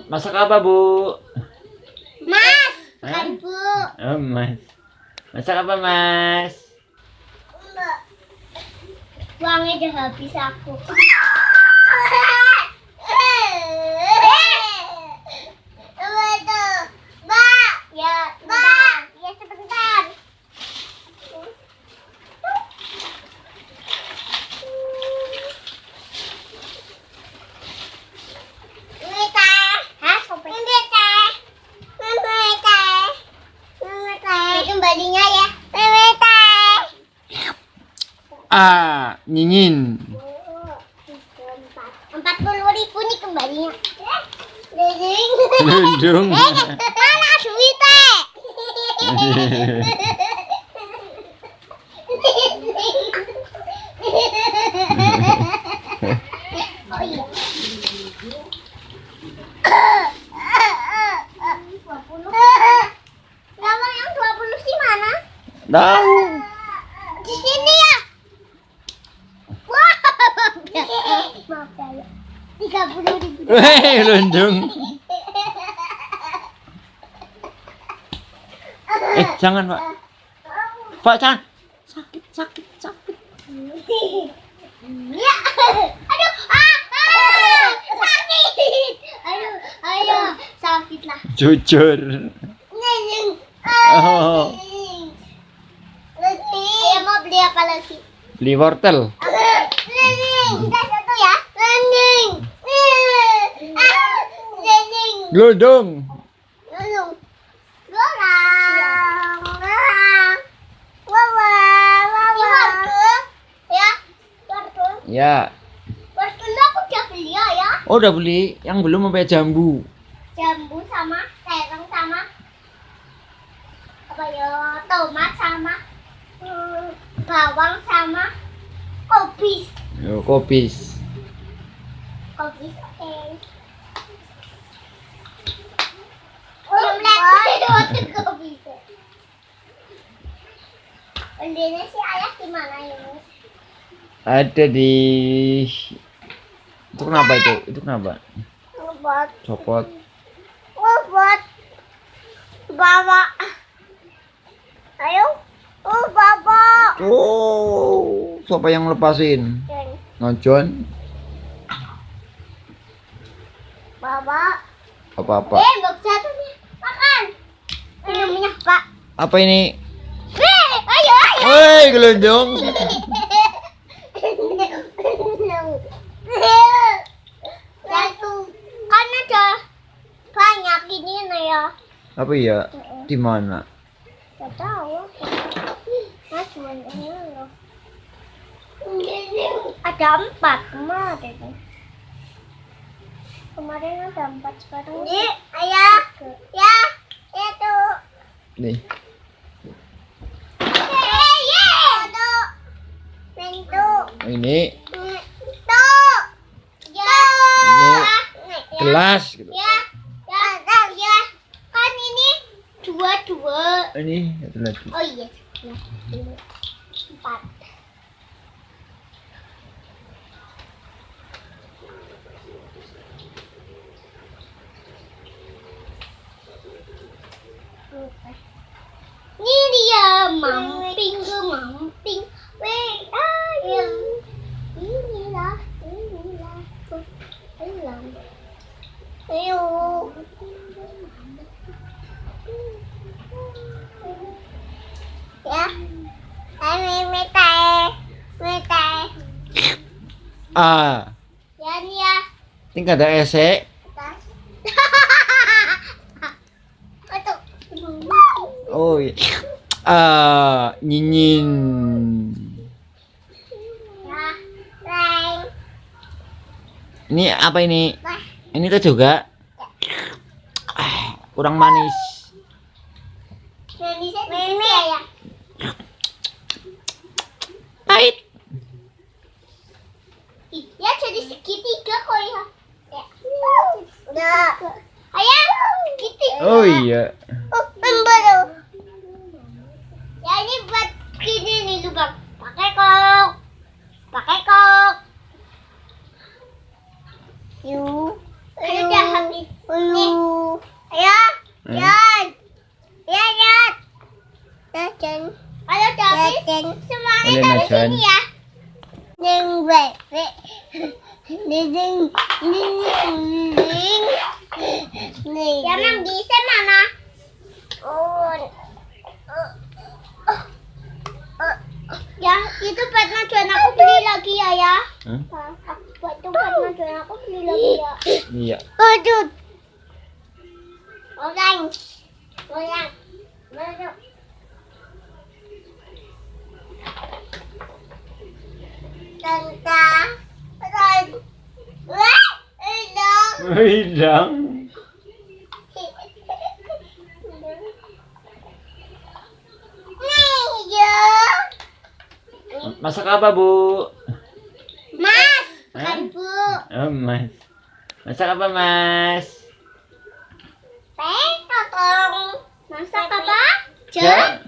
Masak apa, Bu? Mas, Hah? kan Bu. Oh, Mas. Masak apa, Mas? Uangnya udah habis aku. Mbak, ya, Mbak, ya sebentar. Kembalinya ya. Nyingin. 40.000 nih kembalinya. Lundung. Mana duitnya? Oh iya. 20. Kalau yang 20 sih mana? Tahu. Di sini ya. Wah, maaf ya. 30.000. Lundung. Jangan, Pak. Pak, jangan. Sakit. Ya. Aduh, sakit. Ayo, sakit lah. Jujur. Nening. Oh. Ayo mau beli apa lagi? Beli wortel. Nening, udah satu ya. Nening. Nening. Glodong. Nening. Ya, wortel. Ya. Wortelnya aku udah beli ya. Oh, udah beli. Yang belum sampai jambu. Jambu sama terong sama apa ya, tomat sama bawang sama kobis. Yo, kopis. Kobis oke. Yang kobis. Belinya si ayah di mana ini? Ada di. Itu kenapa itu? Itu kenapa? Ngebot. Copot. Ngebot. Bawa. Ayo. Bawa. Oh, siapa yang lepasin? Ngojon? Bawa. Apa-apa? Nggak jatuh nih. Makan. Minumnya, Pak. Apa ini? Ayo. Woi, gelondong. Jatuh. Kan ada banyak ini ya. Apa ya? Di mana? Gak tahu. Nah, cuma ini loh. Ada 4 kemarin. Kemarin ada 4 sekarang. Ini ayah. Ya, itu. Nih. Ini gelas gitu. Ya, kan ini dua. Ini satu lagi. Oh iya, ini 4. Ini dia mamping. Where are you? Inilah. Ayo. Ya. Mete. Ya nih ya. Tinggal ada esek. Atas. Itu. Oh iya. Nyingin. Ya. Lain. Ini apa ini? Wah. Ini tuh juga. Kurang manis. Meme ya. Pahit. Ya jadi segitiga kok ya. Udah. Ayah, segitiga. Oh iya. Baru. Ya ini buat gini nih lubang. Pakai kok. Yuk. Udah habis. Ayo. Hmm? Yan. Yan, yan. Yan. Ayo, David. Semuanya Ulit na, dari Chan. sini ya. Ding, bebe. Ding, ding, ding, ding. Yang bisa mana? Yang itu buat najuan aku beli lagi ya ya. Hmm? Buat najuan aku beli lagi ya. Iya. Aduh. Orang. Orang. Masuk. Tante. Tante. Wah, hilang. Hilang. Nih, ya. Masak apa, Bu? Mas, Hah? bukan Bu. Oh, Mas. Masak apa, Mas? Petotong. Masak apa? Ya.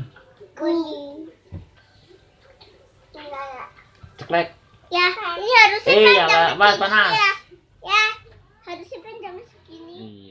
Kuning. Ceklek. Ya, ini harusnya Iya, panjang Mas, segini panas. ya. Ya, harusnya panjang segini. Iya.